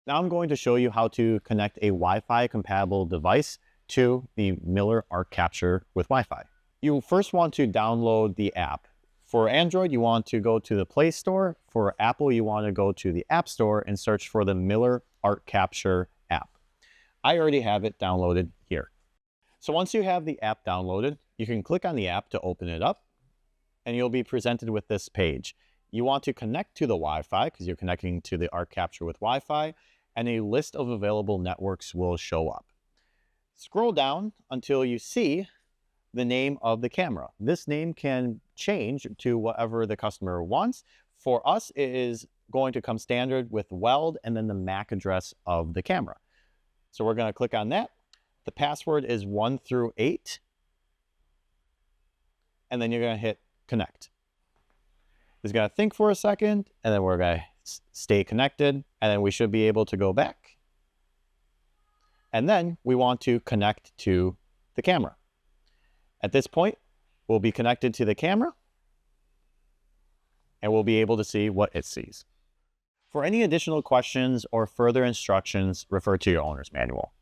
Now I'm going to show you how to connect a Wi-Fi compatible device to the Miller ArcCapture with Wi-Fi. You first want to download the app. For Android, you want to go to the Play Store. For Apple, you want to go to the App Store and search for the Miller ArcCapture app. I already have it downloaded here. So once you have the app downloaded, you can click on the app to open it up, and you'll be presented with this page. You want to connect to the Wi-Fi because you're connecting to the ArcCapture with Wi-Fi, and a list of available networks will show up. Scroll down until you see the name of the camera. This name can change to whatever the customer wants. For us, it is going to come standard with Weld and then the MAC address of the camera. So we're going to click on that. The password is 1 through 8. And then you're going to hit connect. It's going to think for a second, and then we're going to stay connected, and then we should be able to go back. And then we want to connect to the camera. At this point, we'll be connected to the camera, and we'll be able to see what it sees. For any additional questions or further instructions, refer to your owner's manual.